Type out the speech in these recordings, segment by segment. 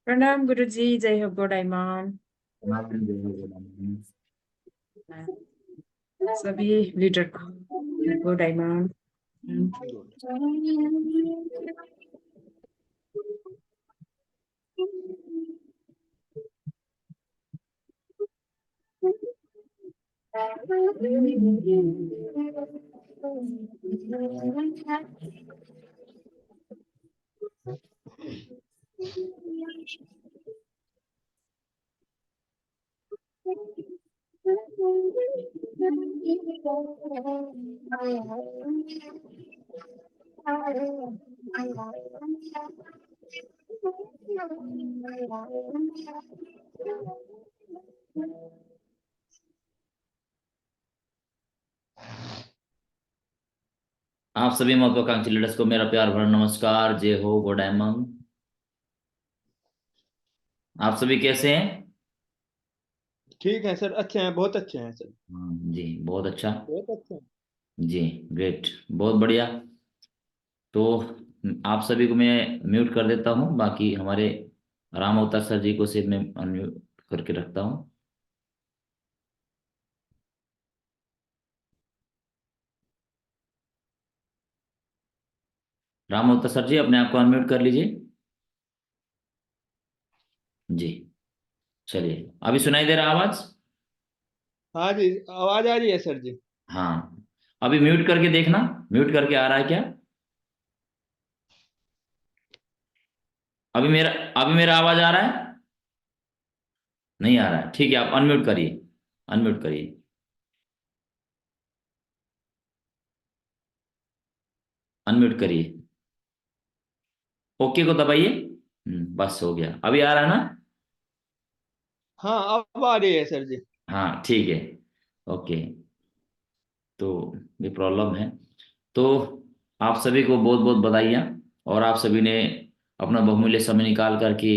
प्रणाम गुरुजी, जय हो गोडाइमान। सभी लीडर को गोडाइमान। आप सभी महत्वाकांक्षी लीडर्स को मेरा प्यार भरा नमस्कार, जय हो गोडाइमंग। आप सभी कैसे हैं? ठीक है सर, अच्छे हैं, बहुत अच्छे हैं सर। जी बहुत अच्छा, बहुत अच्छे हैं जी ग्रेट, बहुत बढ़िया। तो आप सभी को मैं म्यूट कर देता हूँ, बाकी हमारे राम अवतार सर जी को सिर्फ मैं अनम्यूट करके रखता हूँ। राम अवतार सर जी, अपने आप को अनम्यूट कर लीजिए। जी चलिए, अभी सुनाई दे रहा आवाज? हाँ जी, आवाज आ रही है सर जी। हाँ, अभी म्यूट करके देखना, म्यूट करके आ रहा है क्या? अभी मेरा आवाज आ रहा है? नहीं आ रहा है, ठीक है, आप अनम्यूट करिए, अनम्यूट करिए। अनम्यूट करिए, ओके को दबाइए। बस हो गया, अभी आ रहा है ना? हाँ, अब आ रही है सर जी। हाँ ठीक है, ओके। तो ये प्रॉब्लम है। तो आप सभी को बहुत बहुत बधाइयाँ, और आप सभी ने अपना बहुमूल्य समय निकाल करके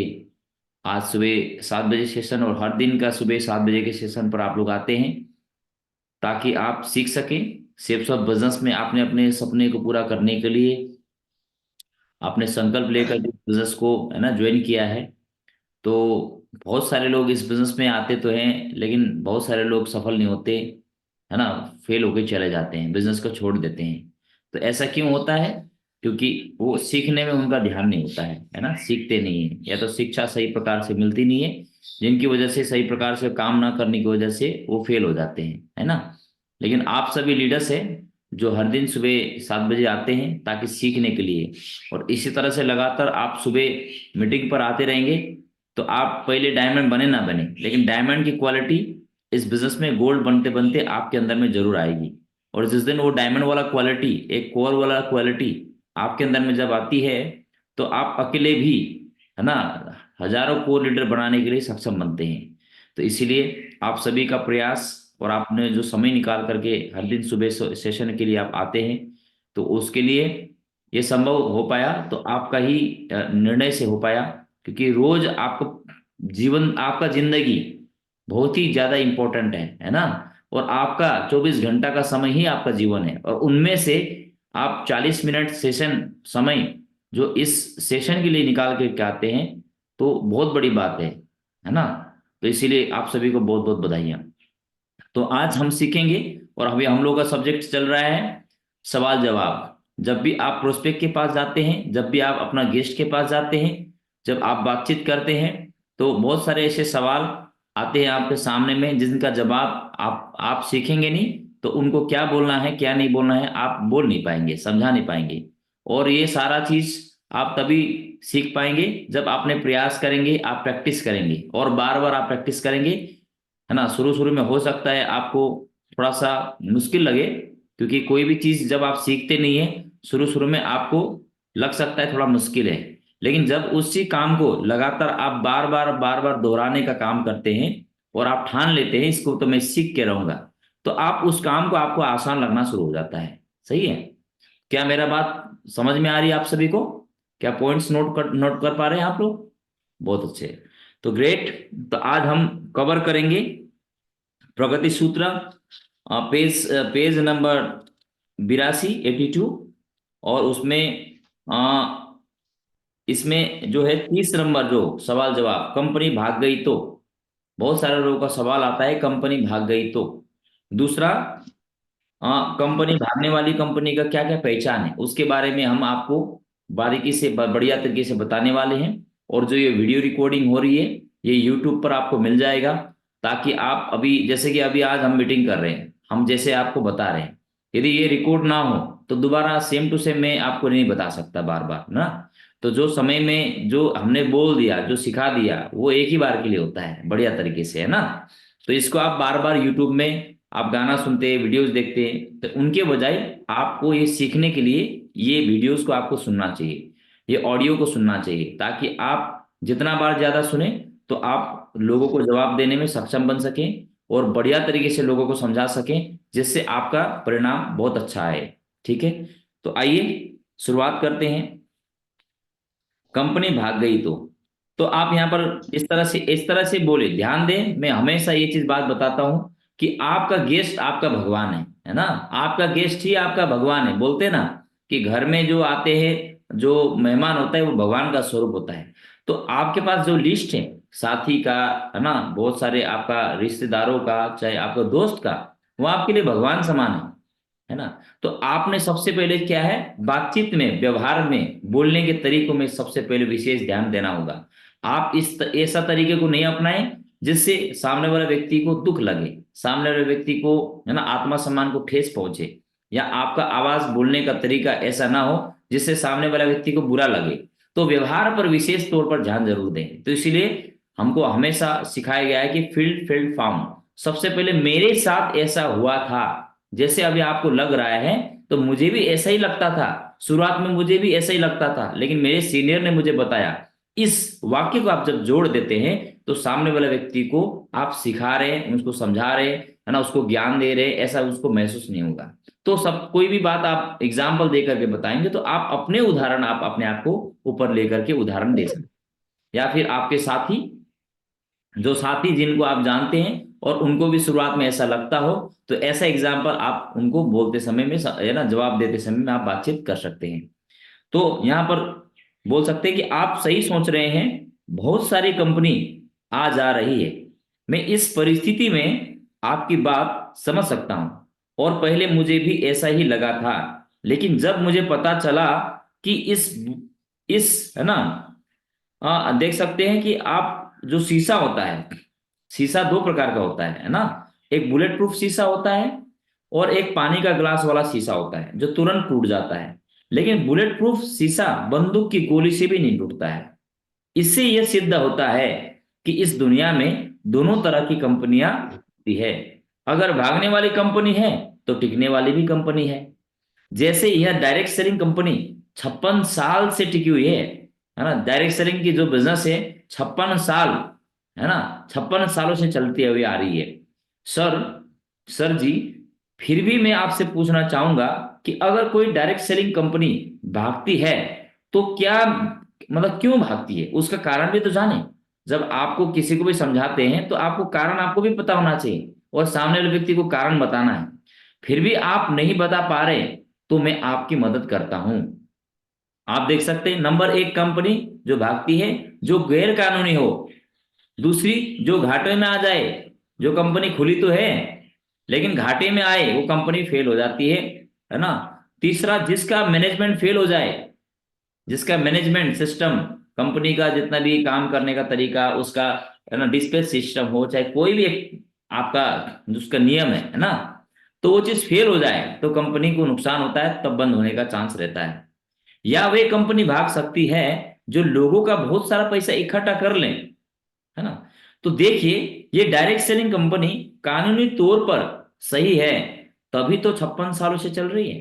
आज सुबह 7 बजे सेशन, और हर दिन का सुबह 7 बजे के सेशन पर आप लोग आते हैं, ताकि आप सीख सकें। सेफ्स ऑफ बिजनेस में आपने अपने सपने को पूरा करने के लिए आपने संकल्प लेकर बिजनेस को है ना ज्वाइन किया है। तो बहुत सारे लोग इस बिजनेस में आते तो हैं, लेकिन बहुत सारे लोग सफल नहीं होते, है ना, फेल होके चले जाते हैं, बिजनेस को छोड़ देते हैं। तो ऐसा क्यों होता है? क्योंकि वो सीखने में उनका ध्यान नहीं होता है ना, सीखते नहीं है, या तो शिक्षा सही प्रकार से मिलती नहीं है, जिनकी वजह से सही प्रकार से काम ना करने की वजह से वो फेल हो जाते हैं, है ना। लेकिन आप सभी लीडर्स हैं जो हर दिन सुबह 7 बजे आते हैं ताकि सीखने के लिए, और इसी तरह से लगातार आप सुबह मीटिंग पर आते रहेंगे, तो आप पहले डायमंड बने ना बने, लेकिन डायमंड की क्वालिटी इस बिजनेस में गोल्ड बनते बनते आपके अंदर में जरूर आएगी। और जिस दिन वो डायमंड वाला क्वालिटी, एक कोर वाला क्वालिटी आपके अंदर में जब आती है, तो आप अकेले भी, है ना, हजारों कोर लीडर बनाने के लिए सक्षम बनते हैं। तो इसीलिए आप सभी का प्रयास, और आपने जो समय निकाल करके हर दिन सुबह सेशन के लिए आप आते हैं, तो उसके लिए ये संभव हो पाया तो आपका ही निर्णय से हो पाया, क्योंकि रोज आपको जीवन, आपका जिंदगी बहुत ही ज्यादा इंपॉर्टेंट है ना। और आपका 24 घंटा का समय ही आपका जीवन है, और उनमें से आप 40 मिनट सेशन समय जो इस सेशन के लिए निकाल के आते हैं, तो बहुत बड़ी बात है ना। तो इसीलिए आप सभी को बहुत बहुत बधाइयाँ। तो आज हम सीखेंगे, और अभी हम लोग का सब्जेक्ट चल रहा है सवाल जवाब। जब भी आप प्रोस्पेक्ट के पास जाते हैं, जब भी आप अपना गेस्ट के पास जाते हैं, जब आप बातचीत करते हैं, तो बहुत सारे ऐसे सवाल आते हैं आपके सामने में जिनका जवाब आप सीखेंगे नहीं, तो उनको क्या बोलना है क्या नहीं बोलना है आप बोल नहीं पाएंगे, समझा नहीं पाएंगे। और ये सारा चीज आप तभी सीख पाएंगे जब आपने प्रयास करेंगे, आप प्रैक्टिस करेंगे, और बार बार आप प्रैक्टिस करेंगे, है ना। शुरू शुरू में हो सकता है आपको थोड़ा सा मुश्किल लगे, क्योंकि कोई भी चीज जब आप सीखते नहीं है, शुरू शुरू में आपको लग सकता है थोड़ा मुश्किल है। लेकिन जब उसी काम को लगातार आप बार बार दोहराने का काम करते हैं, और आप ठान लेते हैं इसको तो मैं सीख के रहूंगा, तो आप उस काम को आपको आसान लगना शुरू हो जाता है। सही है? क्या मेरा बात समझ में आ रही है आप सभी को? क्या पॉइंट्स नोट कर पा रहे हैं आप लोग? बहुत अच्छे। तो ग्रेट। तो आज हम कवर करेंगे प्रगति सूत्र, पेज नंबर 82, 82। और उसमें इसमें जो है 30 नंबर जो सवाल जवाब, कंपनी भाग गई तो। बहुत सारे लोगों का सवाल आता है कंपनी भाग गई तो। दूसरा, कंपनी भागने वाली कंपनी का क्या क्या पहचान है, उसके बारे में हम आपको बारीकी से बढ़िया तरीके से बताने वाले हैं। और जो ये वीडियो रिकॉर्डिंग हो रही है, ये यूट्यूब पर आपको मिल जाएगा, ताकि आप अभी, जैसे कि अभी आज हम मीटिंग कर रहे हैं, हम जैसे आपको बता रहे हैं, यदि ये रिकॉर्ड ना हो तो दोबारा सेम टू सेम मैं आपको नहीं बता सकता बार बार ना। तो जो समय में जो हमने बोल दिया, जो सिखा दिया, वो एक ही बार के लिए होता है बढ़िया तरीके से, है ना। तो इसको आप बार बार यूट्यूब में आप गाना सुनते हैं, वीडियोस देखते हैं, तो उनके बजाय आपको ये सीखने के लिए ये वीडियोस को आपको सुनना चाहिए, ये ऑडियो को सुनना चाहिए, ताकि आप जितना बार ज्यादा सुने तो आप लोगों को जवाब देने में सक्षम बन सकें, और बढ़िया तरीके से लोगों को समझा सकें, जिससे आपका परिणाम बहुत अच्छा आए। ठीक है? तो आइए शुरुआत करते हैं। कंपनी भाग गई तो आप यहाँ पर इस तरह से बोले, ध्यान दें, मैं हमेशा ये चीज बात बताता हूं कि आपका गेस्ट आपका भगवान है ना। आपका गेस्ट ही आपका भगवान है। बोलते हैं ना कि घर में जो आते हैं, जो मेहमान होता है वो भगवान का स्वरूप होता है। तो आपके पास जो लिस्ट है साथी का, है ना, बहुत सारे आपका रिश्तेदारों का, चाहे आपका दोस्त का, वो आपके लिए भगवान समान है ना। तो आपने सबसे पहले क्या है, बातचीत में, व्यवहार में, बोलने के तरीकों में सबसे पहले विशेष ध्यान देना होगा। आप ऐसा तरीके को नहीं अपनाएं जिससे सामने वाले व्यक्ति को दुख लगे, सामने वाले व्यक्ति को, है ना, आत्मा सम्मान को ठेस पहुंचे, या आपका आवाज, बोलने का तरीका ऐसा ना हो जिससे सामने वाले व्यक्ति को बुरा लगे। तो व्यवहार पर विशेष तौर पर ध्यान जरूर दें। तो इसीलिए हमको हमेशा सिखाया गया है कि फील्ड फाउंड, सबसे पहले मेरे साथ ऐसा हुआ था, जैसे अभी आपको लग रहा है, तो मुझे भी ऐसा ही लगता था, शुरुआत में मुझे भी ऐसा ही लगता था, लेकिन मेरे सीनियर ने मुझे बताया। इस वाक्य को आप जब जोड़ देते हैं, तो सामने वाले व्यक्ति को आप सिखा रहे हैं, उसको समझा रहे हैं, है ना, उसको ज्ञान दे रहे हैं, ऐसा उसको महसूस नहीं होगा। तो सब कोई भी बात आप एग्जाम्पल दे करके बताएंगे, तो आप अपने उदाहरण, आप अपने आप को ऊपर लेकर के उदाहरण दे सकते हैं। या फिर आपके साथी, जो साथी जिनको आप जानते हैं और उनको भी शुरुआत में ऐसा लगता हो, तो ऐसा एग्जाम्पल आप उनको बोलते समय में, है ना, जवाब देते समय में आप बातचीत कर सकते हैं। तो यहाँ पर बोल सकते हैं कि आप सही सोच रहे हैं, बहुत सारी कंपनी आ जा रही है, मैं इस परिस्थिति में आपकी बात समझ सकता हूं, और पहले मुझे भी ऐसा ही लगा था, लेकिन जब मुझे पता चला कि इस है ना, देख सकते हैं कि आप, जो शीशा होता है, शीशा दो प्रकार का होता है ना। एक बुलेट प्रूफ शीशा होता है, और एक पानी का ग्लास वाला शीशा होता है जो तुरंत टूट जाता है। लेकिन बुलेट प्रूफ शीशा बंदूक की गोली से भी नहीं टूटता है। इससे यह सिद्ध होता है कि इस दुनिया में दोनों तरह की कंपनियां होती है। अगर भागने वाली कंपनी है तो टिकने वाली भी कंपनी है। जैसे यह डायरेक्ट सेलिंग कंपनी 56 साल से टिकी हुई है ना। डायरेक्ट सेलिंग की जो बिजनेस है, 56 साल, है ना, 56 सालों से चलती हुई आ रही है। सर सर जी, फिर भी मैं आपसे पूछना चाहूंगा कि अगर कोई डायरेक्ट सेलिंग कंपनी भागती है तो क्या, मतलब क्यों भागती है, उसका कारण भी तो जाने। जब आपको किसी को भी समझाते हैं तो आपको कारण आपको भी पता होना चाहिए और सामने वाले व्यक्ति को कारण बताना है। फिर भी आप नहीं बता पा रहे तो मैं आपकी मदद करता हूं। आप देख सकते हैं, नंबर एक कंपनी जो भागती है जो गैर कानूनी हो। दूसरी, जो घाटे में आ जाए, जो कंपनी खुली तो है लेकिन घाटे में आए, वो कंपनी फेल हो जाती है ना। तीसरा, जिसका मैनेजमेंट फेल हो जाए, जिसका मैनेजमेंट सिस्टम, कंपनी का जितना भी काम करने का तरीका उसका, है ना, डिस्पैच सिस्टम हो चाहे कोई भी एक आपका जिसका नियम है ना, तो वो चीज फेल हो जाए तो कंपनी को नुकसान होता है, तब बंद होने का चांस रहता है। या वे कंपनी भाग सकती है जो लोगों का बहुत सारा पैसा इकट्ठा कर लें, है ना। तो देखिए, ये डायरेक्ट सेलिंग कंपनी कानूनी तौर पर सही है, तभी तो 56 सालों से चल रही है।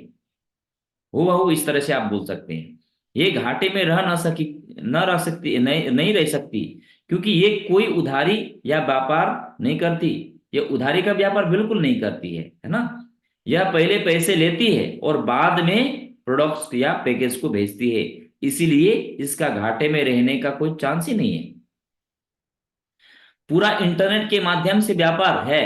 हो इस तरह से आप बोल सकते हैं। ये घाटे में रह ना सकी, न रह सकती, नहीं रह सकती, क्योंकि ये कोई उधारी या व्यापार नहीं करती। ये उधारी का व्यापार बिल्कुल नहीं करती है ना। यह पहले पैसे लेती है और बाद में प्रोडक्ट्स या पैकेज को भेजती है, इसीलिए इसका घाटे में रहने का कोई चांस ही नहीं है। पूरा इंटरनेट के माध्यम से व्यापार है,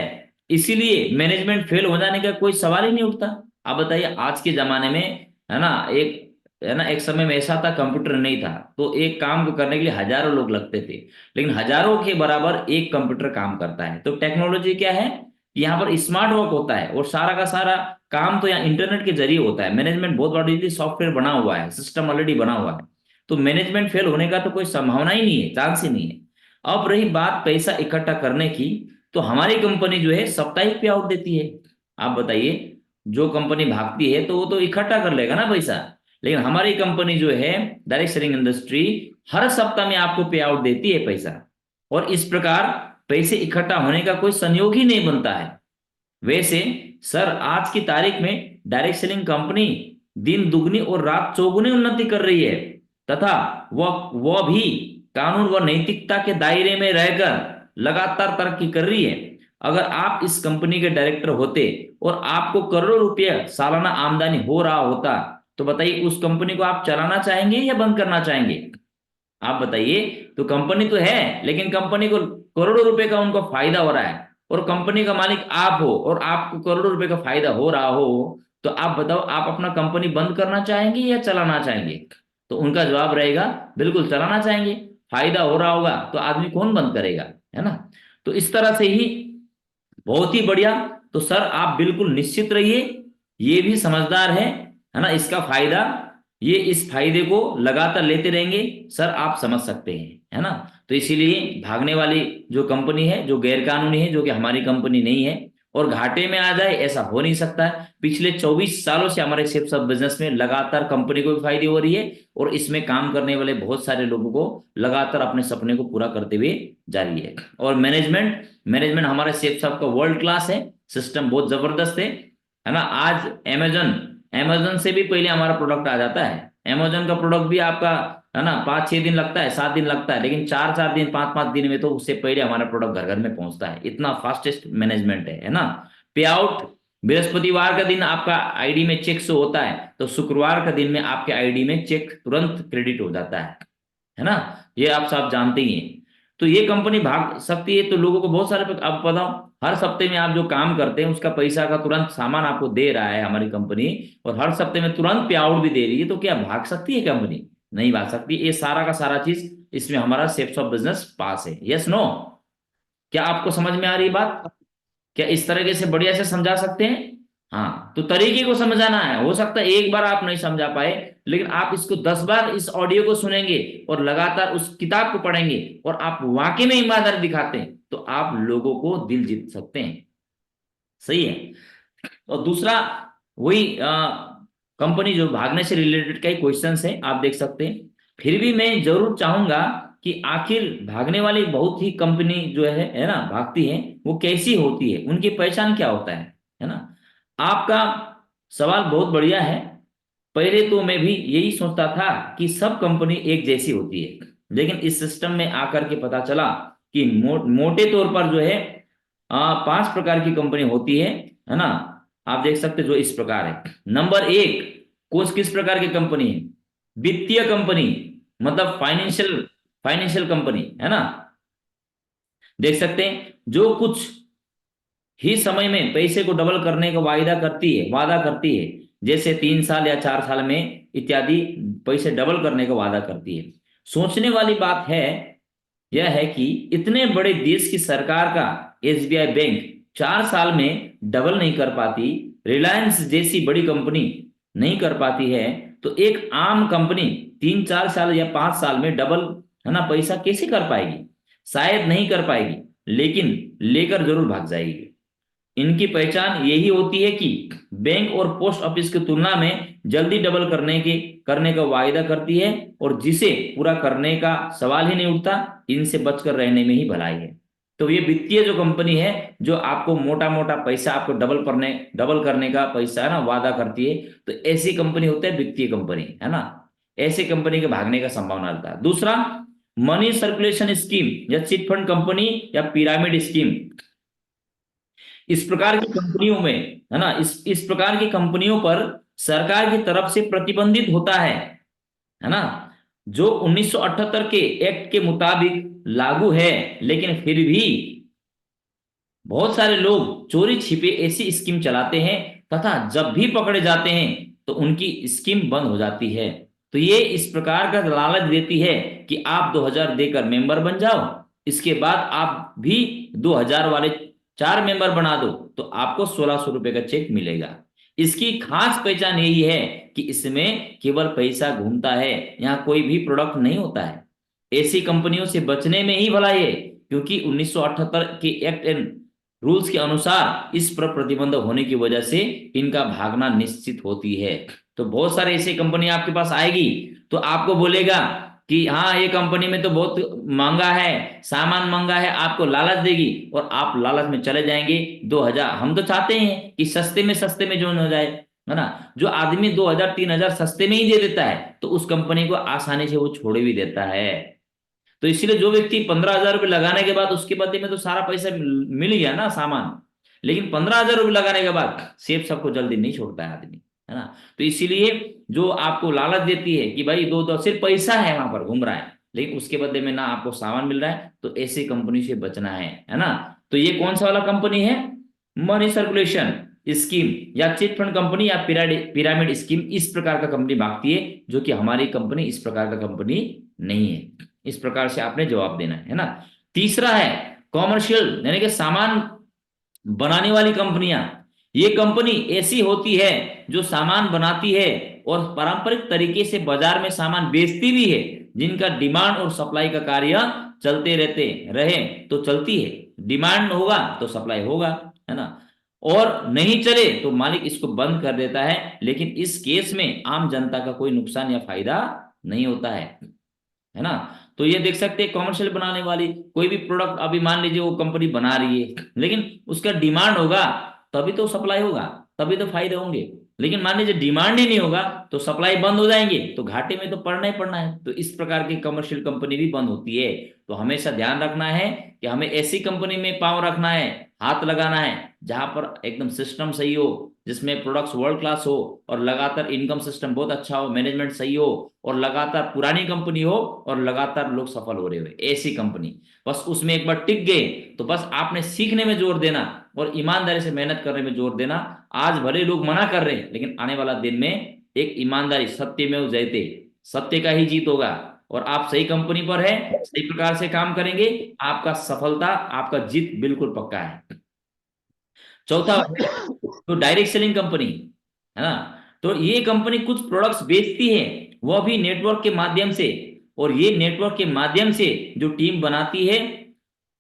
इसीलिए मैनेजमेंट फेल हो जाने का कोई सवाल ही नहीं उठता। आप बताइए, आज के जमाने में, है ना, एक समय में ऐसा था, कंप्यूटर नहीं था तो एक काम को करने के लिए हजारों लोग लगते थे, लेकिन हजारों के बराबर एक कंप्यूटर काम करता है। तो टेक्नोलॉजी क्या है, यहाँ पर स्मार्ट वर्क होता है और सारा का सारा काम तो यहाँ इंटरनेट के जरिए होता है। मैनेजमेंट बहुत बड़ी सॉफ्टवेयर बना हुआ है, सिस्टम ऑलरेडी बना हुआ है, तो मैनेजमेंट फेल होने का तो कोई संभावना ही नहीं है, चांस ही नहीं है। अब रही बात पैसा इकट्ठा करने की, तो हमारी कंपनी जो है साप्ताहिक पे आउट देती है। आप बताइए, जो कंपनी भागती है तो वो तो इकट्ठा कर लेगा ना पैसा, लेकिन हमारी कंपनी जो है डायरेक्ट सेलिंग इंडस्ट्री हर सप्ताह में आपको पे आउट देती है पैसा। और इस प्रकार पैसे इकट्ठा होने का कोई संयोग ही नहीं बनता है। वैसे सर, आज की तारीख में डायरेक्ट सेलिंग कंपनी दिन दुगनी और रात चौगुनी उन्नति कर रही है, तथा वह भी कानून व नैतिकता के दायरे में रहकर लगातार तरक्की कर रही है। अगर आप इस कंपनी के डायरेक्टर होते और आपको करोड़ों रुपये सालाना आमदनी हो रहा होता, तो बताइए उस कंपनी को आप चलाना चाहेंगे या बंद करना चाहेंगे? आप बताइए। तो कंपनी तो है, लेकिन कंपनी को करोड़ों रुपए का उनको फायदा हो रहा है और कंपनी का मालिक आप हो और आपको करोड़ों रुपए का फायदा हो रहा हो, तो आप बताओ, आप अपना कंपनी बंद करना चाहेंगे या चलाना चाहेंगे? तो उनका जवाब रहेगा, बिल्कुल चलाना चाहेंगे। फायदा हो रहा होगा तो आदमी कौन बंद करेगा, है ना। तो इस तरह से ही बहुत ही बढ़िया। तो सर आप बिल्कुल निश्चित रहिए, ये भी समझदार है ना, इसका फायदा, ये इस फायदे को लगातार लेते रहेंगे सर, आप समझ सकते हैं, है ना। तो इसीलिए भागने वाली जो कंपनी है, जो गैर कानूनी है, जो कि हमारी कंपनी नहीं है और घाटे में आ जाए, ऐसा हो नहीं सकता है। पिछले 24 सालों से हमारे शेप्स ऑफ बिजनेस में लगातार कंपनी को भी फायदे हो रही है और इसमें काम करने वाले बहुत सारे लोगों को लगातार अपने सपने को पूरा करते हुए जा रही है। और मैनेजमेंट मैनेजमेंट हमारे शेप्स ऑफ का वर्ल्ड क्लास है, सिस्टम बहुत जबरदस्त है ना। आज अमेजन से भी पहले हमारा प्रोडक्ट आ जाता है। अमेजन का प्रोडक्ट भी आपका, है ना, 5-6 दिन लगता है, 7 दिन लगता है, लेकिन 4-4 दिन 5-5 दिन में तो उससे पहले हमारा प्रोडक्ट घर घर में पहुंचता है। इतना फास्टेस्ट मैनेजमेंट है ना। पे आउट बृहस्पतिवार का दिन आपका आईडी में चेक शो होता है, तो शुक्रवार का दिन में आपके आईडी में चेक तुरंत क्रेडिट हो जाता है ना। ये आप सब जानते ही हैं। तो ये कंपनी भाग सकती है तो लोगों को बहुत सारे, आप बताओ, हर सप्ते में आप जो काम करते हैं उसका पैसा का तुरंत सामान आपको दे रहा है हमारी कंपनी, और हर सप्ते में तुरंत पे आउट भी दे रही है, तो क्या भाग सकती है कंपनी? नहीं भाग सकती। ये सारा का सारा चीज इसमें हमारा शेप्स ऑफ बिजनेस पास है। Yes no? क्या आपको समझ में आ रही बात? क्या इस तरीके से बढ़िया से समझा सकते हैं? हाँ, तो तरीके को समझाना है। हो सकता है एक बार आप नहीं समझा पाए, लेकिन आप इसको 10 बार इस ऑडियो को सुनेंगे और लगातार उस किताब को पढ़ेंगे और आप वाकई में ईमानदारी दिखाते हैं, तो आप लोगों को दिल जीत सकते हैं। सही है। और दूसरा, वही कंपनी जो भागने से रिलेटेड कई क्वेश्चंस हैं, आप देख सकते हैं। फिर भी मैं जरूर चाहूंगा कि आखिर भागने वाली बहुत ही कंपनी जो है ना, भागती है, वो कैसी होती है, उनकी पहचान क्या होता है ना। आपका सवाल बहुत बढ़िया है। पहले तो मैं भी यही सोचता था कि सब कंपनी एक जैसी होती है, लेकिन इस सिस्टम में आकर के पता चला कि मोटे तौर पर जो है 5 प्रकार की कंपनी होती है ना। आप देख सकते जो इस प्रकार है। नंबर 1 किस प्रकार की कंपनी है? वित्तीय कंपनी, मतलब फाइनेंशियल कंपनी, है ना। देख सकते हैं जो कुछ ही समय में पैसे को डबल करने का वादा करती है, जैसे 3 साल या 4 साल में इत्यादि पैसे डबल करने का वादा करती है। सोचने वाली बात है यह है कि इतने बड़े देश की सरकार का एसबीआई बैंक 4 साल में डबल नहीं कर पाती, रिलायंस जैसी बड़ी कंपनी नहीं कर पाती है, तो एक आम कंपनी 3-4 साल या 5 साल में डबल, है ना, पैसा कैसे कर पाएगी? शायद नहीं कर पाएगी, लेकिन लेकर जरूर भाग जाएगी। इनकी पहचान यही होती है कि बैंक और पोस्ट ऑफिस की तुलना में जल्दी डबल करने का वायदा करती है, और जिसे पूरा करने का सवाल ही नहीं उठता, इनसे बचकर रहने में ही भलाई है। तो ये वित्तीय जो कंपनी है, जो आपको मोटा मोटा पैसा आपको डबल करने का पैसा, है ना, वादा करती है, तो ऐसी कंपनी होता है वित्तीय कंपनी, है ना। ऐसी कंपनी के भागने का संभावना रहता है। दूसरा, मनी सर्कुलेशन स्कीम या चिट फंड कंपनी या पिरामिड स्कीम। इस प्रकार की कंपनियों में, है ना, इस प्रकार की कंपनियों पर सरकार की तरफ से प्रतिबंधित होता है ना, जो 1978 के एक्ट के मुताबिक लागू है। लेकिन फिर भी बहुत सारे लोग चोरी छिपे ऐसी स्कीम चलाते हैं, तथा जब भी पकड़े जाते हैं तो उनकी स्कीम बंद हो जाती है। तो ये इस प्रकार का लालच देती है कि आप 2000 देकर मेंबर बन जाओ, इसके बाद आप भी 2000 वाले 4 मेंबर बना दो, तो आपको 1600 रुपए का चेक मिलेगा। इसकी खास पहचान यही है कि इसमें केवल पैसा घूमता है, यहाँ कोई भी प्रोडक्ट नहीं होता है। ऐसी कंपनियों से बचने में ही भलाई है, क्योंकि 1978 के एक्ट एंड रूल्स के अनुसार इस पर प्रतिबंध होने की वजह से इनका भागना निश्चित होती है। तो बहुत सारे ऐसी कंपनी आपके पास आएगी तो आपको बोलेगा कि हाँ, ये कंपनी में तो बहुत महंगा है, सामान महंगा है, आपको लालच देगी, और आप लालच में चले जाएंगे। 2000, हम तो चाहते हैं कि सस्ते में ज्वाइन हो जाए, है ना। जो आदमी 2000-3000 सस्ते में ही दे देता है, तो उस कंपनी को आसानी से वो छोड़ भी देता है। तो इसीलिए जो व्यक्ति 15,000 रुपये लगाने के बाद, उसके बदले में तो सारा पैसा मिल गया ना, सामान, लेकिन 15,000 रुपये लगाने के बाद सेब सबको जल्दी नहीं छोड़ता है आदमी, है ना। तो इसीलिए जो आपको लालच देती है कि भाई दो सिर्फ पैसा है वहां पर घूम रहा है, लेकिन उसके बदले में ना आपको सामान मिल रहा है, तो ऐसी कंपनी से बचना है ना। तो ये कौन सा वाला कंपनी है? मनी सर्कुलेशन स्कीम या चिट फंड कंपनी या पिरामिड स्कीम, इस प्रकार का कंपनी भागती है, जो कि हमारी कंपनी इस प्रकार का कंपनी नहीं है। इस प्रकार से आपने जवाब देना है ना। तीसरा है कॉमर्शियल, यानी कि सामान बनाने वाली कंपनियां। ये कंपनी ऐसी होती है जो सामान बनाती है और पारंपरिक तरीके से बाजार में सामान बेचती भी है, जिनका डिमांड और सप्लाई का कार्य चलते रहे तो चलती है, डिमांड होगा तो सप्लाई होगा, है ना, और नहीं चले तो मालिक इसको बंद कर देता है। लेकिन इस केस में आम जनता का कोई नुकसान या फायदा नहीं होता है ना। तो ये देख सकते हैं कॉमर्शियल बनाने वाली कोई भी प्रोडक्ट, अभी मान लीजिए वो कंपनी बना रही है, लेकिन उसका डिमांड होगा तभी तो सप्लाई होगा, तभी तो फायदे होंगे। लेकिन मान लीजिए डिमांड ही नहीं होगा तो सप्लाई बंद हो जाएंगे, तो घाटे में तो पड़ना ही पड़ना है। तो इस प्रकार की कमर्शियल कंपनी भी बंद होती है। तो हमेशा ध्यान रखना है कि हमें ऐसी कंपनी में पांव रखना है, हाथ लगाना है, जहां पर एकदम सिस्टम सही हो, जिसमें प्रोडक्ट्स वर्ल्ड क्लास हो, और लगातार इनकम सिस्टम बहुत अच्छा हो, मैनेजमेंट सही हो, और लगातार पुरानी कंपनी हो, और लगातार लोग सफल हो रहे हो, ऐसी कंपनी। बस उसमें एक बार टिक गए तो बस आपने सीखने में जोर देना और ईमानदारी से मेहनत करने में जोर देना। आज भले लोग मना कर रहे हैं, लेकिन आने वाला दिन में एक ईमानदारी, सत्यमेव जयते, सत्य का ही जीत होगा। और आप सही कंपनी पर है, सही प्रकार से काम करेंगे, आपका सफलता, आपका जीत बिल्कुल पक्का है। चौथा तो डायरेक्ट सेलिंग कंपनी, है ना। तो ये कंपनी कुछ प्रोडक्ट्स बेचती है, वह भी नेटवर्क के माध्यम से, और ये नेटवर्क के माध्यम से जो टीम बनाती है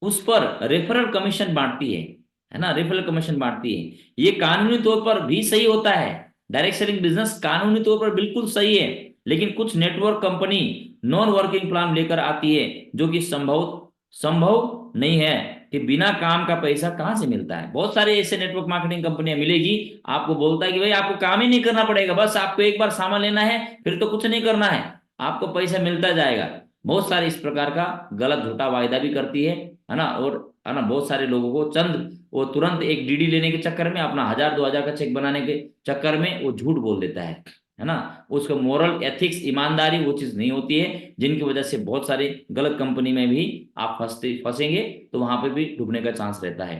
उस पर रेफरल कमीशन बांटती है ना, रेफरल कमीशन बांटती है। ये कानूनी तौर पर भी सही होता है, डायरेक्ट सेलिंग बिजनेस कानूनी तौर पर बिल्कुल सही है। लेकिन कुछ network company non working plan लेकर आती है, जो कि संभव नहीं है कि बिना काम का पैसा कहां से मिलता है। बहुत सारे ऐसे नेटवर्क मार्केटिंग कंपनियां मिलेगी, आपको बोलता है कि भाई आपको काम ही नहीं करना पड़ेगा, बस आपको एक बार सामान लेना है, फिर तो कुछ नहीं करना है, आपको पैसा मिलता जाएगा। बहुत सारे इस प्रकार का गलत झूठा वायदा भी करती है ना, और है ना, बहुत सारे लोगों को चंद वो तुरंत एक डीडी लेने के चक्कर में, अपना 1000-2000 का चेक बनाने के चक्कर में वो झूठ बोल देता है ना। उसको मोरल एथिक्स, ईमानदारी, वो चीज नहीं होती है, जिनकी वजह से बहुत सारी गलत कंपनी में भी आप फंसेंगे, तो वहां पे भी डूबने का चांस रहता है।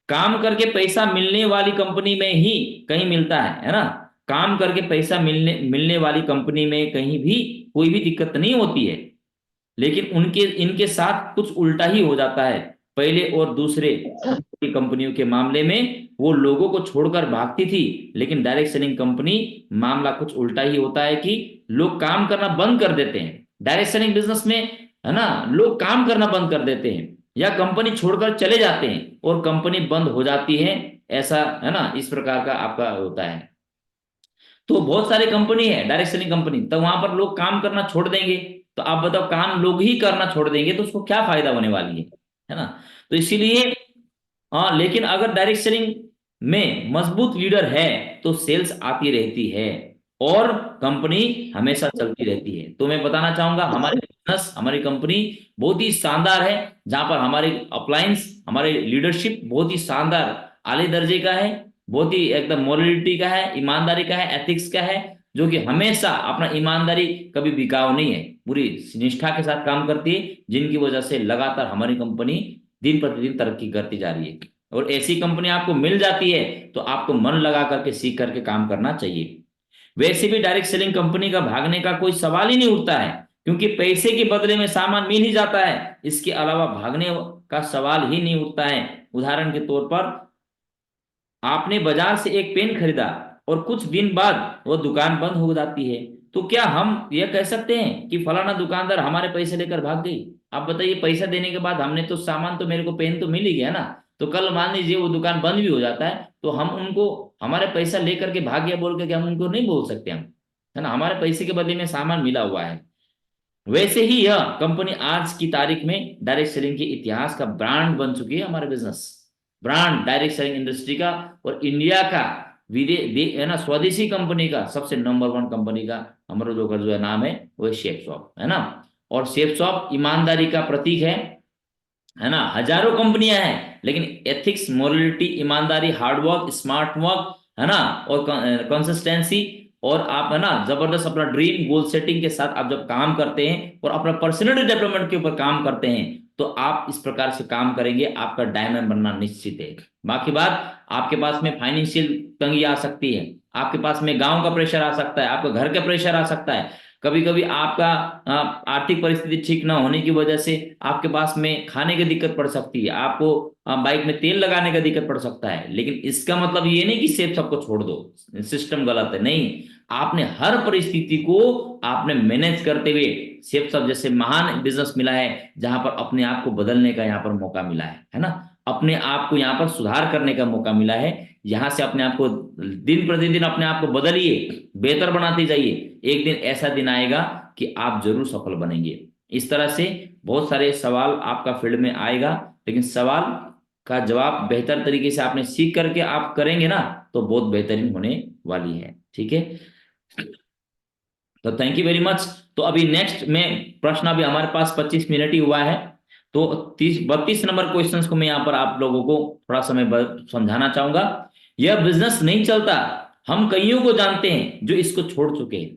काम करके पैसा मिलने वाली कंपनी में ही कहीं मिलता है ना। काम करके पैसा मिलने मिलने वाली कंपनी में कहीं भी कोई भी दिक्कत नहीं होती है, लेकिन उनके इनके साथ कुछ उल्टा ही हो जाता है। पहले और दूसरे की कंपनियों के मामले में वो लोगों को छोड़कर भागती थी, लेकिन डायरेक्ट सेलिंग कंपनी मामला कुछ उल्टा ही होता है कि लोग काम करना बंद कर देते हैं। डायरेक्ट सेलिंग बिजनेस में है ना, लोग काम करना बंद कर देते हैं या कंपनी छोड़कर चले जाते हैं और कंपनी बंद हो जाती है, ऐसा है ना, इस प्रकार का आपका होता है। तो बहुत सारी कंपनी है डायरेक्ट सेलिंग कंपनी, तो वहां पर लोग काम करना छोड़ देंगे, तो आप बताओ काम लोग ही करना छोड़ देंगे तो उसको क्या फायदा होने वाली है ना। तो इसीलिए हाँ, लेकिन अगर डायरेक्ट सेलिंग में मजबूत लीडर है तो सेल्स आती रहती है और कंपनी हमेशा चलती रहती है। तो मैं बताना चाहूंगा हमारे बिजनेस, हमारी कंपनी बहुत ही शानदार है, जहां पर हमारे अप्लायंस, हमारे लीडरशिप बहुत ही शानदार आले दर्जे का है, बहुत ही एकदम मोरलिटी का है, ईमानदारी का है, एथिक्स का है, जो कि हमेशा अपना ईमानदारी कभी बिकाऊ नहीं है, पूरी निष्ठा के साथ काम करती है, जिनकी वजह से लगातार हमारी कंपनी दिन प्रतिदिन तरक्की करती जा रही है। और ऐसी कंपनी आपको मिल जाती है तो आपको मन लगा करके सीख करके काम करना चाहिए। वैसे भी डायरेक्ट सेलिंग कंपनी का भागने का कोई सवाल ही नहीं उठता है, क्योंकि पैसे के बदले में सामान मिल ही जाता है, इसके अलावा भागने का सवाल ही नहीं उठता है। उदाहरण के तौर पर आपने बाजार से एक पेन खरीदा और कुछ दिन बाद वो दुकान बंद हो जाती है, तो क्या हम ये कह सकते हैं कि फलाना दुकानदार हमारे पैसे लेकर भाग गई? आप बताइए, पैसा देने के बाद हमने तो सामान, तो मेरे को पेन तो मिल ही गया ना। तो कल मान लीजिए वो दुकान बंद भी हो जाता है, तो हम उनको हमारे पैसा लेकर के भाग गया बोल के हम उनको नहीं बोल सकते हम, है ना, हमारे पैसे के बदले में सामान मिला हुआ है। वैसे ही यह कंपनी आज की तारीख में डायरेक्ट सेलिंग के इतिहास का ब्रांड बन चुकी है। हमारे business brand direct selling industry का और इंडिया का है ना, स्वदेशी कंपनी का सबसे नंबर 1 कंपनी का हमारा जो है नाम है वो है शेफ शॉप, है ना। और शेफ शॉप ईमानदारी का प्रतीक है ना। हजारों कंपनियां हैं, लेकिन एथिक्स, मोरलिटी, ईमानदारी, हार्डवर्क, स्मार्ट वर्क, है ना, और कंसिस्टेंसी, और आप है ना जबरदस्त अपना ड्रीम गोल सेटिंग के साथ आप जब काम करते हैं और अपना पर्सनैलिटी डेवलपमेंट के ऊपर काम करते हैं, तो आप इस प्रकार से काम करेंगे, आपका डायमंड बनना निश्चित है। बाकी बात, आपके पास में फाइनेंशियल तंगी आ सकती है, आपके पास में गांव का प्रेशर आ सकता है, आपका घर का प्रेशर आ सकता है, कभी कभी आपका आर्थिक परिस्थिति ठीक ना होने की वजह से आपके पास में खाने की दिक्कत पड़ सकती है, आपको बाइक में तेल लगाने का दिक्कत पड़ सकता है। लेकिन इसका मतलब ये नहीं कि सेफ सबको छोड़ दो, सिस्टम गलत है, नहीं। आपने हर परिस्थिति को आपने मैनेज करते हुए सेफ सब जैसे महान बिजनेस मिला है, जहां पर अपने आप को बदलने का यहाँ पर मौका मिला है ना, अपने आप को यहाँ पर सुधार करने का मौका मिला है। यहाँ से अपने आप को दिन प्रतिदिन अपने आप को बदलिए, बेहतर बनाते जाइए, एक दिन ऐसा दिन आएगा कि आप जरूर सफल बनेंगे। इस तरह से बहुत सारे सवाल आपका फील्ड में आएगा, लेकिन सवाल का जवाब बेहतर तरीके से आपने सीख करके आप करेंगे ना, तो बहुत बेहतरीन होने वाली है। ठीक है, तो थैंक यू वेरी मच। तो अभी नेक्स्ट में प्रश्न, अभी हमारे पास 25 मिनट ही हुआ है, तो 32 नंबर क्वेश्चंस को मैं यहाँ पर आप लोगों को थोड़ा समय समझाना चाहूंगा। यह बिजनेस नहीं चलता, हम कईयों को जानते हैं जो इसको छोड़ चुके हैं,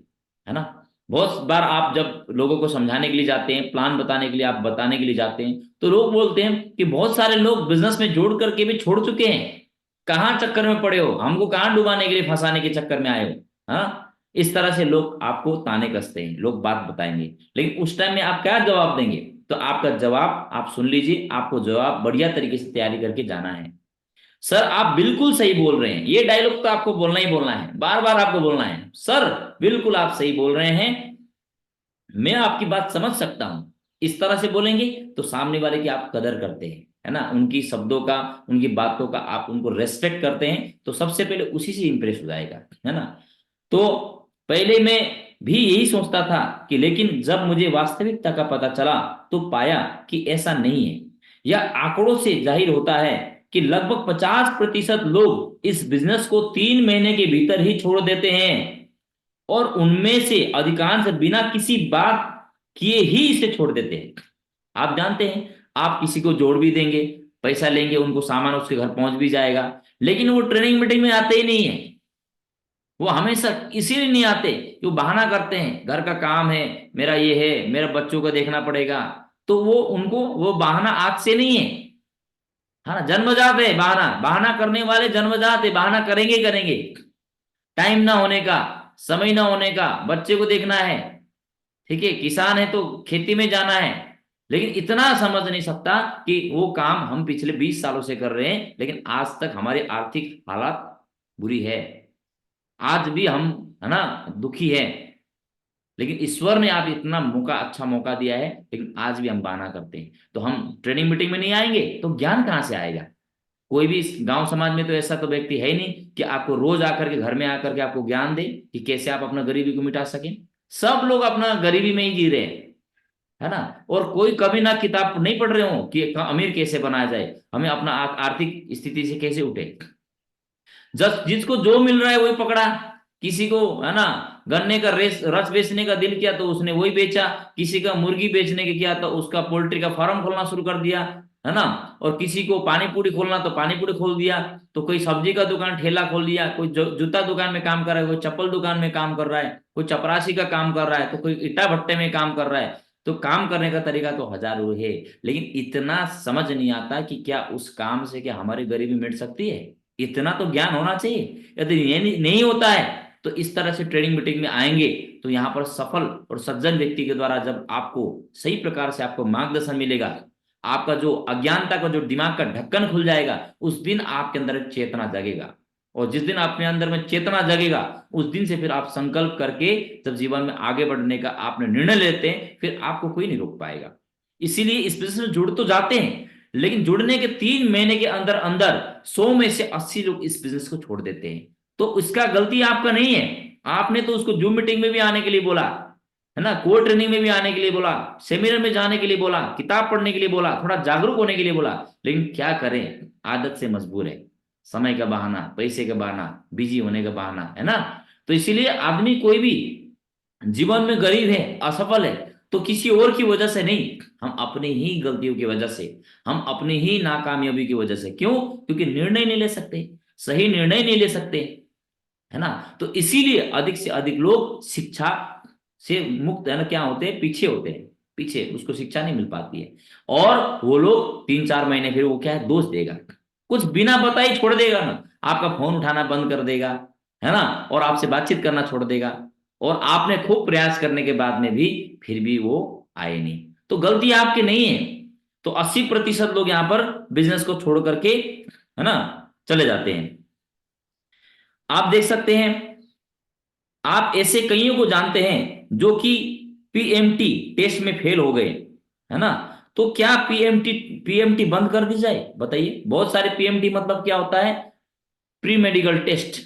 है ना। बहुत बार आप जब लोगों को समझाने के लिए जाते हैं, प्लान बताने के लिए आप बताने के लिए जाते हैं, तो लोग बोलते हैं कि बहुत सारे लोग बिजनेस में जोड़ करके भी छोड़ चुके हैं, कहाँ चक्कर में पड़े हो, हमको कहाँ डुबाने के लिए, फंसाने के चक्कर में आए हो, हाँ। इस तरह से लोग आपको ताने कसते हैं, लोग बात बताएंगे, लेकिन उस टाइम में आप क्या जवाब देंगे? तो आपका जवाब आप सुन लीजिए, आपको जवाब बढ़िया तरीके से तैयारी करके जाना है। सर आप बिल्कुल सही बोल रहे हैं, ये डायलॉग तो आपको बोलना ही बोलना है, बार बार आपको बोलना है, सर बिल्कुल आप सही बोल रहे हैं, मैं आपकी बात समझ सकता हूं। इस तरह से बोलेंगे तो सामने वाले की आप कदर करते हैं, है ना, उनकी शब्दों का, उनकी बातों का आप उनको रेस्पेक्ट करते हैं, तो सबसे पहले उसी से इंप्रेस हो जाएगा, है ना। तो पहले मैं भी यही सोचता था कि, लेकिन जब मुझे वास्तविकता का पता चला तो पाया कि ऐसा नहीं है। यह आंकड़ों से जाहिर होता है कि लगभग 50% लोग इस बिजनेस को 3 महीने के भीतर ही छोड़ देते हैं, और उनमें से अधिकांश बिना किसी बात किए ही इसे छोड़ देते हैं। आप जानते हैं, आप किसी को जोड़ भी देंगे, पैसा लेंगे, उनको सामान उसके घर पहुंच भी जाएगा, लेकिन वो ट्रेनिंग मीटिंग में आते ही नहीं है। वो हमेशा इसीलिए नहीं आते कि वो बहाना करते हैं, घर का काम है, मेरा ये है, मेरे बच्चों को देखना पड़ेगा। तो वो उनको वो बहाना आज से नहीं है, हाँ ना, जन्मजात है बहाना। बहाना करने वाले जन्मजात है, बहाना करेंगे ही करेंगे। टाइम ना होने का, समय ना होने का, बच्चे को देखना है, ठीक है, किसान है तो खेती में जाना है, लेकिन इतना समझ नहीं सकता कि वो काम हम पिछले 20 सालों से कर रहे हैं, लेकिन आज तक हमारी आर्थिक हालत बुरी है, आज भी हम, है ना, दुखी है। लेकिन ईश्वर ने आप इतना मौका, अच्छा मौका दिया है, लेकिन आज भी हम बहाना करते हैं। तो हम ट्रेनिंग मीटिंग में नहीं आएंगे तो ज्ञान कहाँ से आएगा? कोई भी इस गांव समाज में तो ऐसा तो व्यक्ति है ही नहीं कि आपको रोज आकर के घर में आकर के आपको ज्ञान दे कि कैसे आप अपना गरीबी को मिटा सकें। सब लोग अपना गरीबी में ही जी रहे हैं, है ना। और कोई कभी ना किताब नहीं पढ़ रहे हो कि अमीर कैसे बनाया जाए, हमें अपना आर्थिक स्थिति से कैसे उठे। जिसको जो मिल रहा है वही पकड़ा। किसी को, है ना, गन्ने का रस बेचने का दिल किया तो उसने वही बेचा, किसी का मुर्गी बेचने का किया तो उसका पोल्ट्री का फार्म खोलना शुरू कर दिया, है ना। और किसी को पानी पूरी खोलना तो पानी पूरी खोल दिया, तो कोई सब्जी का दुकान ठेला खोल दिया, कोई जूता दुकान में काम कर रहा है, कोई चप्पल दुकान में काम कर रहा है, कोई चपरासी का काम कर रहा है, तो कोई ईटा भट्टे में काम कर रहा है। तो काम करने का तरीका तो हजारों है, लेकिन इतना समझ नहीं आता कि क्या उस काम से क्या हमारी गरीबी मिट सकती है। इतना तो ज्ञान होना चाहिए। यदि ये नहीं होता है तो इस तरह से ट्रेनिंग मीटिंग में आएंगे तो यहाँ पर सफल और सज्जन व्यक्ति के द्वारा जब आपको सही प्रकार से आपको मार्गदर्शन मिलेगा, आपका जो अज्ञानता का जो दिमाग का ढक्कन खुल जाएगा, उस दिन आपके अंदर एक चेतना जगेगा। और जिस दिन अपने अंदर में चेतना जगेगा, उस दिन से फिर आप संकल्प करके जब जीवन में आगे बढ़ने का आपने निर्णय लेते हैं, फिर आपको कोई नहीं रोक पाएगा। इसीलिए इस बिजनेस में जुड़ तो जाते हैं, लेकिन जुड़ने के 3 महीने के अंदर अंदर 100 में से 80 लोग इस बिजनेस को छोड़ देते हैं। तो इसका गलती आपका नहीं है। आपने तो उसको जूम मीटिंग में भी आने के लिए बोला, है ना, कोर ट्रेनिंग में भी आने के लिए बोला, सेमिनार में जाने के लिए बोला, किताब पढ़ने के लिए बोला, थोड़ा जागरूक होने के लिए बोला, लेकिन क्या करें, आदत से मजबूर है। समय का बहाना, पैसे का बहाना, बिजी होने का बहाना, है ना। तो इसीलिए आदमी कोई भी जीवन में गरीब है, असफल है, तो किसी और की वजह से नहीं, हम अपनी ही गलतियों की वजह से, हम अपनी ही नाकामयाबी की वजह से। क्यों? क्योंकि निर्णय नहीं ले सकते, सही निर्णय नहीं ले सकते, है ना। तो इसीलिए अधिक से अधिक लोग शिक्षा से मुक्त, है ना, क्या होते हैं, पीछे होते हैं, पीछे, उसको शिक्षा नहीं मिल पाती है। और वो लोग 3-4 महीने फिर वो क्या है, दोष देगा, कुछ बिना बताए छोड़ देगा ना, आपका फोन उठाना बंद कर देगा, है ना, और आपसे बातचीत करना छोड़ देगा। और आपने खूब प्रयास करने के बाद में भी फिर भी वो आए नहीं। तो गलती आपकी नहीं है। तो 80% लोग यहाँ पर बिजनेस को छोड़ करके, है ना, चले जाते हैं। आप देख सकते हैं, आप ऐसे कईयों को जानते हैं जो कि पीएमटी टेस्ट में फेल हो गए, है ना। तो क्या पीएमटी बंद कर दी जाए? बताइए। बहुत सारे पीएमटी मतलब क्या होता है, प्री मेडिकल टेस्ट,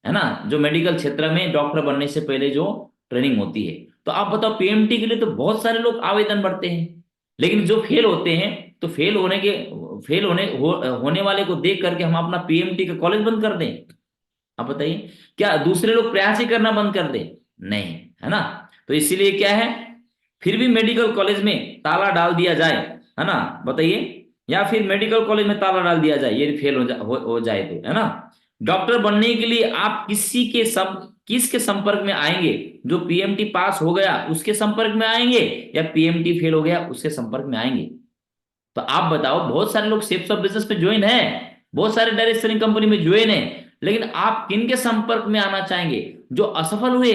है ना, जो मेडिकल क्षेत्र में डॉक्टर बनने से पहले जो ट्रेनिंग होती है। तो आप बताओ, पीएमटी के लिए तो बहुत सारे लोग आवेदन भरते हैं, लेकिन जो फेल होते हैं, तो होने वाले को देख करके हम अपना पीएमटी का कॉलेज बंद कर दें? आप बताइए, क्या दूसरे लोग प्रयास ही करना बंद कर दें? नहीं, है ना। तो इसीलिए क्या है, फिर भी मेडिकल कॉलेज में ताला डाल दिया जाए, है ना, बताइए, या फिर मेडिकल कॉलेज में ताला डाल दिया जाए, ये फेल हो जाए तो, है ना। डॉक्टर बनने के लिए आप किसके संपर्क में आएंगे? जो पीएमटी पास हो गया उसके संपर्क में आएंगे, या पीएमटी फेल हो गया उसके संपर्क में आएंगे? तो आप बताओ, बहुत सारे लोग शेप्स ऑफ बिजनेस में ज्वाइन है, बहुत सारे डायरेक्ट सेलिंग कंपनी में ज्वाइन है, लेकिन आप किन के संपर्क में आना चाहेंगे? जो असफल हुए,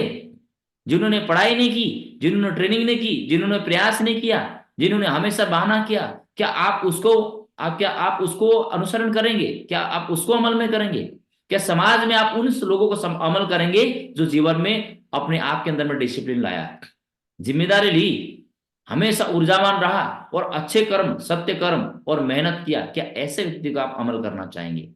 जिन्होंने पढ़ाई नहीं की, जिन्होंने ट्रेनिंग नहीं की, जिन्होंने प्रयास नहीं किया, जिन्होंने हमेशा बहाना किया, क्या आप उसको अनुसरण करेंगे? क्या आप उसको अमल में करेंगे? क्या समाज में आप उन लोगों को अमल करेंगे जो जीवन में अपने आप के अंदर में डिसिप्लिन लाया, जिम्मेदारी ली, हमेशा ऊर्जावान रहा, और अच्छे कर्म, सत्य कर्म और मेहनत किया? क्या ऐसे व्यक्ति को आप अमल करना चाहेंगे,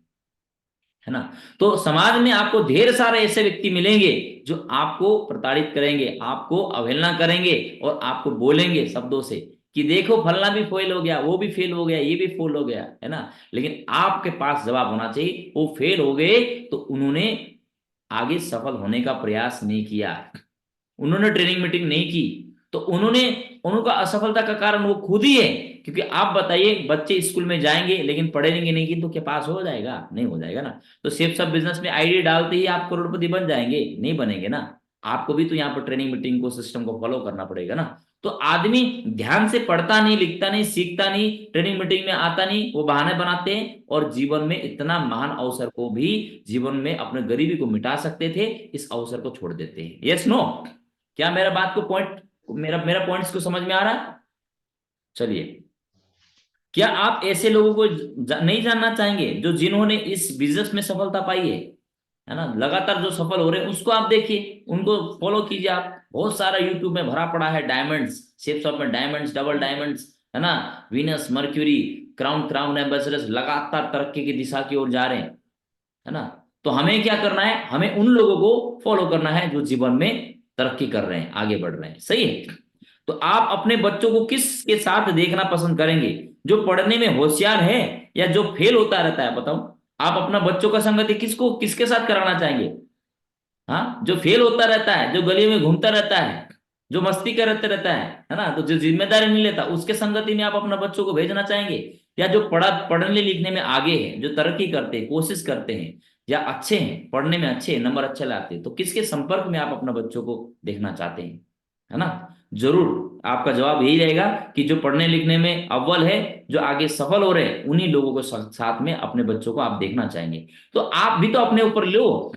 है ना। तो समाज में आपको ढेर सारे ऐसे व्यक्ति मिलेंगे जो आपको प्रताड़ित करेंगे, आपको अवहेलना करेंगे, और आपको बोलेंगे शब्दों से कि देखो फलना भी फेल हो गया, वो भी फेल हो गया, ये भी फेल हो गया, है ना। लेकिन आपके पास जवाब होना चाहिए, वो फेल हो गए तो उन्होंने आगे सफल होने का प्रयास नहीं किया, उन्होंने ट्रेनिंग मीटिंग नहीं की, तो उनका असफलता का कारण वो खुद ही है। क्योंकि आप बताइए, बच्चे स्कूल में जाएंगे लेकिन पढ़ेंगे नहीं तो क्या पास हो जाएगा? नहीं हो जाएगा ना। तो सिर्फ सब बिजनेस में आईडी डालते ही आप करोड़पति बन जाएंगे? नहीं बनेंगे ना। आपको भी तो यहाँ पर ट्रेनिंग मीटिंग को, सिस्टम को फॉलो करना पड़ेगा ना। तो आदमी ध्यान से पढ़ता नहीं, लिखता नहीं, सीखता नहीं, ट्रेनिंग मीटिंग में आता नहीं, वो बहाने बनाते हैं और जीवन में इतना महान अवसर को भी, जीवन में अपने गरीबी को मिटा सकते थे, इस अवसर को छोड़ देते हैं। Yes no? क्या मेरा बात को पॉइंट, मेरा मेरा पॉइंट्स को समझ में आ रहा है? चलिए, क्या आप ऐसे लोगों को नहीं जानना चाहेंगे जो जिन्होंने इस बिजनेस में सफलता पाई है ना, लगातार जो सफल हो रहे हैं उसको आप देखिए, उनको फॉलो कीजिए। आप बहुत सारा यूट्यूब में भरा पड़ा है, डायमंड्स, शेप्स ऑफ में डायमंड्स, डबल डायमंड्स, है ना, वीनस, मर्क्यूरी, क्राउन एम्बेसडर्स लगातार तरक्की की दिशा की ओर जा रहे हैं, है ना। तो हमें क्या करना है? हमें उन लोगों को फॉलो करना है जो जीवन में तरक्की कर रहे हैं, आगे बढ़ रहे हैं। सही है? तो आप अपने बच्चों को किसके साथ देखना पसंद करेंगे? जो पढ़ने में होशियार है या जो फेल होता रहता है? बताओ, आप अपना बच्चों का संगति किसको, किसके साथ कराना चाहेंगे? हाँ, जो फेल होता रहता है, जो गली में घूमता रहता है, जो मस्ती करते रहता है ना, तो जो जिम्मेदारी नहीं लेता, उसके संगति में आप अपना बच्चों को भेजना चाहेंगे? या जो पढ़ने लिखने में आगे है, जो तरक्की करते हैं, कोशिश करते हैं, या अच्छे हैं, पढ़ने में अच्छे हैं, नंबर अच्छे लाते हैं, तो किसके संपर्क में आप अपना बच्चों को देखना चाहते हैं? है ना। जरूर आपका जवाब यही रहेगा कि जो पढ़ने लिखने में अव्वल है, जो आगे सफल हो रहे हैं, उन्हीं लोगों को साथ में अपने बच्चों को आप देखना चाहेंगे। तो आप भी तो अपने ऊपर लो,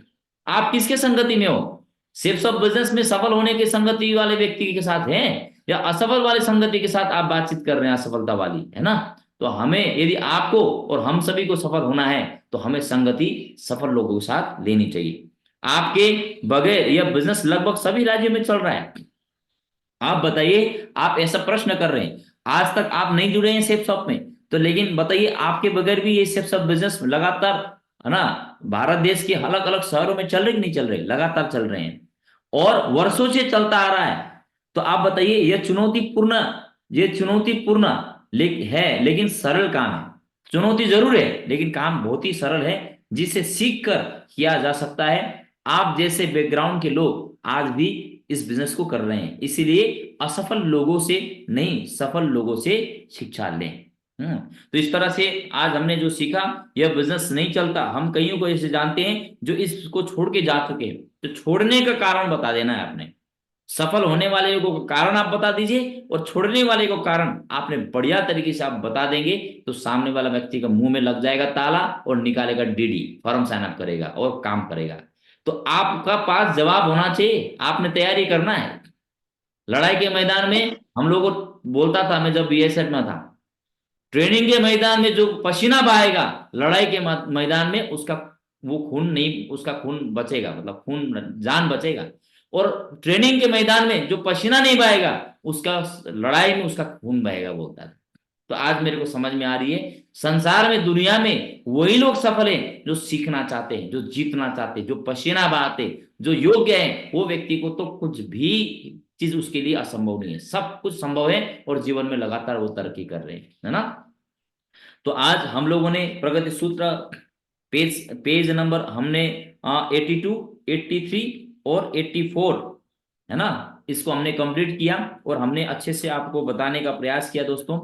आप किसके संगति में हो? सिर्फ सब बिजनेस में सफल होने के संगति वाले व्यक्ति के साथ हैं, या असफल वाले संगति के साथ आप बातचीत कर रहे हैं, असफलता वाली, है ना। तो हमें, यदि आपको और हम सभी को सफल होना है, तो हमें संगति सफल लोगों के साथ लेनी चाहिए। आपके बगैर यह बिजनेस लगभग सभी राज्यों में चल रहा है। आप बताइए, आप ऐसा प्रश्न कर रहे हैं, आज तक आप नहीं जुड़े हैं सेफ शॉप में, तो लेकिन बताइए, आपके बगैर भी ये सेफ शॉप बिजनेस लगातार, है ना, भारत देश के अलग अलग शहरों में चल रहे कि नहीं चल रहे? लगातार चल रहे हैं और वर्षों से चलता आ रहा है। तो आप बताइए, ये चुनौतीपूर्ण है, लेकिन सरल काम है। चुनौती जरूर है, लेकिन काम बहुत ही सरल है, जिसे सीख कर किया जा सकता है। आप जैसे बैकग्राउंड के लोग आज भी इस बिजनेस को कर रहे हैं, इसीलिए असफल लोगों से नहीं, सफल लोगों से शिक्षा लें। तो इस तरह से आज हमने जो सीखा, यह बिजनेस नहीं चलता। हम कईयों को ऐसे जानते हैं जो इसको छोड़ के जा चुके हैं, तो छोड़ने का कारण बता देना है आपने। सफल होने वाले को कारण आप बता दीजिए, और छोड़ने वाले को कारण आपने बढ़िया तरीके से आप बता देंगे, तो सामने वाला व्यक्ति का मुंह में लग जाएगा ताला और निकालेगा डीडी, फॉर्म साइन अप करेगा और काम करेगा। तो आपका पास जवाब होना चाहिए, आपने तैयारी करना है। लड़ाई के मैदान में हम लोगों को बोलता था, मैं जब बीएसएफ में था, ट्रेनिंग के मैदान में जो पसीना बहाएगा, लड़ाई के मैदान में उसका वो खून नहीं, उसका खून बचेगा, मतलब खून, जान बचेगा। और ट्रेनिंग के मैदान में जो पसीना नहीं बहेगा, उसका लड़ाई में उसका खून बहेगा, बोलता है। तो आज मेरे को समझ में आ रही है, संसार में, दुनिया में वही लोग सफल हैं जो सीखना चाहते हैं, जो जीतना चाहते हैं, जो पसीना बहाते, जो योग्य है। वो व्यक्ति को तो कुछ भी चीज उसके लिए असंभव नहीं है, सब कुछ संभव है, और जीवन में लगातार वो तरक्की कर रहे हैं, है ना। तो आज हम लोगों ने प्रगति सूत्र पेज नंबर हमने 82, 83 और 84, है ना, इसको हमने कंप्लीट किया, और हमने अच्छे से आपको बताने का प्रयास किया दोस्तों।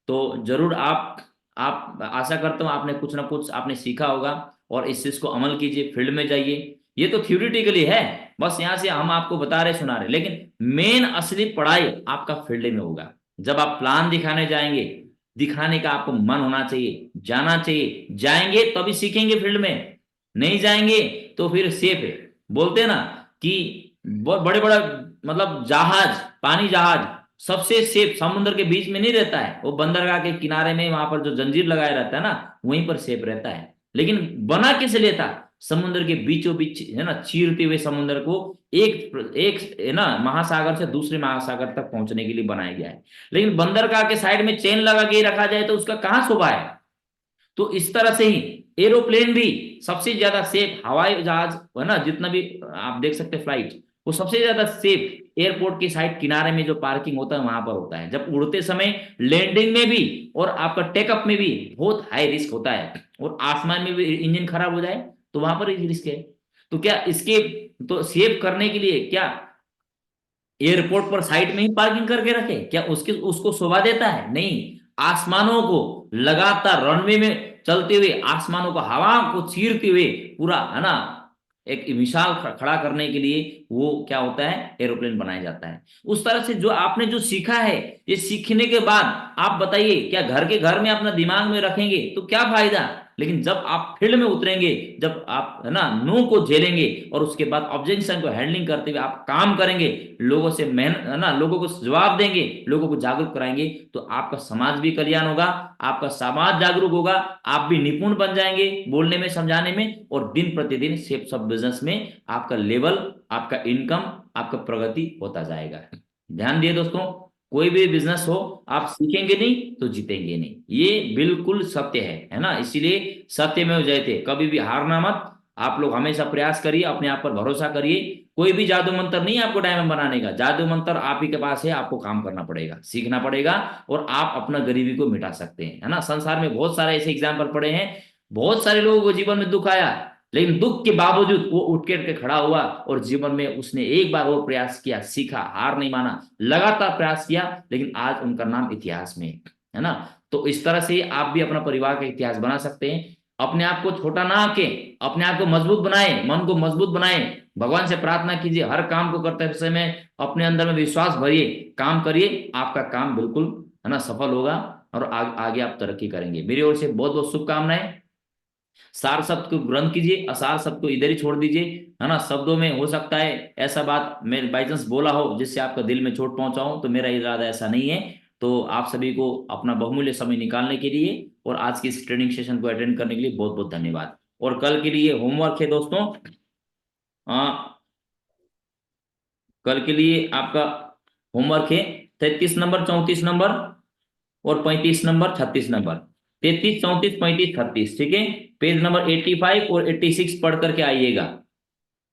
तो जरूर आप आशा करता हूँ आपने कुछ ना कुछ आपने सीखा होगा, और इस चीज को अमल कीजिए, फील्ड में जाइए। ये तो थ्योरेटिकली है, बस यहाँ से हम आपको बता रहे, सुना रहे, लेकिन मेन असली पढ़ाई आपका फील्ड में होगा। जब आप प्लान दिखाने जाएंगे, दिखाने का आपको मन होना चाहिए, जाना चाहिए, जाएंगे तभी सीखेंगे फील्ड में, नहीं जाएंगे तो फिर सेफ है। बोलते हैं ना कि बड़े बड़े, मतलब जहाज, पानी जहाज सबसे सेफ समुद्र के बीच में नहीं रहता है, वो बंदरगाह के किनारे में, वहां पर जो जंजीर लगाया रहता है ना, वहीं पर सेफ रहता है। लेकिन बना किस लिए था? समुद्र के बीचों बीच, है ना, चीरते हुए समुद्र को एक एक, है ना, महासागर से दूसरे महासागर तक पहुंचने के लिए बनाया गया है। लेकिन बंदरगाह के साइड में चेन लगा के रखा जाए तो उसका कहां शोभा है? तो इस तरह से ही एरोप्लेन भी सबसे ज्यादा सेफ, हवाई जहाज, है ना, जितना भी आप देख सकते हैं फ्लाइट, वो सबसे ज्यादा सेफ एयरपोर्ट की साइड किनारे में जो पार्किंग होता है वहां पर होता है। जब उड़ते समय, लैंडिंग में भी और आपका टेकअप में भी बहुत हाई रिस्क होता है, और आसमान में भी इंजन खराब हो जाए तो वहां पर रिस्क है। तो क्या इसके, तो सेव करने के लिए क्या एयरपोर्ट पर साइड में ही पार्किंग करके रखे? क्या उसके उसको शोभा देता है? नहीं। आसमानों को लगातार रनवे में चलते हुए आसमानों को हवा को चीरते हुए पूरा है ना एक मिसाल खड़ा करने के लिए वो क्या होता है, एरोप्लेन बनाया जाता है। उस तरह से जो आपने जो सीखा है, ये सीखने के बाद आप बताइए क्या घर के घर में अपना दिमाग में रखेंगे तो क्या फायदा, लेकिन जब आप फील्ड में उतरेंगे, जब आप है ना नो को झेलेंगे और उसके बाद ऑब्जेक्शन को हैंडलिंग करते हुए आप काम करेंगे, लोगों से मेहनत है ना, लोगों को जवाब देंगे, लोगों को जागरूक कराएंगे, तो आपका समाज भी कल्याण होगा, आपका समाज जागरूक होगा, आप भी निपुण बन जाएंगे बोलने में, समझाने में, और दिन प्रतिदिन सेफ सब बिजनेस में आपका लेवल, आपका इनकम, आपका प्रगति होता जाएगा। ध्यान दिए दोस्तों, कोई भी बिजनेस हो आप सीखेंगे नहीं तो जीतेंगे नहीं, ये बिल्कुल सत्य है ना। इसीलिए सत्य में जयते, कभी भी हारना मत, आप लोग हमेशा प्रयास करिए, अपने आप पर भरोसा करिए। कोई भी जादू मंत्र नहीं है आपको डायमंड बनाने का, जादू मंत्र आप ही के पास है, आपको काम करना पड़ेगा, सीखना पड़ेगा, और आप अपना गरीबी को मिटा सकते हैं, है ना। संसार में बहुत सारे ऐसे एग्जाम्पल पड़े हैं, बहुत सारे लोगों को जीवन में दुख आया, लेकिन दुख के बावजूद वो उठ के खड़ा हुआ और जीवन में उसने एक बार वो प्रयास किया, सीखा, हार नहीं माना, लगातार प्रयास किया, लेकिन आज उनका नाम इतिहास में है ना। तो इस तरह से आप भी अपना परिवार का इतिहास बना सकते हैं। अपने आप को छोटा ना आके, अपने आप को मजबूत बनाए, मन को मजबूत बनाए, भगवान से प्रार्थना कीजिए, हर काम को करते समय अपने अंदर में विश्वास भरिए, काम करिए, आपका काम बिल्कुल है ना सफल होगा, और आगे आप तरक्की करेंगे। मेरी ओर से बहुत बहुत शुभकामनाएं। सार शब्द को ग्रंथ कीजिए, असार शब्द को इधर ही छोड़ दीजिए, है ना। शब्दों में हो सकता है ऐसा बात मैं बाई चांस बोला हो जिससे आपका दिल में चोट पहुंचाऊं, तो मेरा इरादा ऐसा नहीं है। तो आप सभी को अपना बहुमूल्य समय निकालने के लिए और आज की इस ट्रेनिंग सेशन को अटेंड करने के लिए बहुत बहुत धन्यवाद। और कल के लिए होमवर्क है दोस्तों, कल के लिए आपका होमवर्क है 33 नंबर, 34 नंबर और 35 नंबर, 36 नंबर, 33, 34, 35, 36, ठीक है। पेज नंबर 85 और 86 पढ़ करके आइएगा।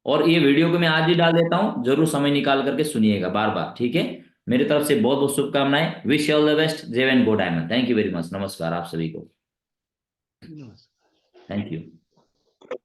और ये वीडियो को मैं आज ही डाल देता हूँ, जरूर समय निकाल करके सुनिएगा बार बार, ठीक है। मेरी तरफ से बहुत बहुत शुभकामनाएं। विश ऑल द बेस्ट, जय and go diamond. Thank you very much, नमस्कार आप सभी को, नमस्कार। Thank you.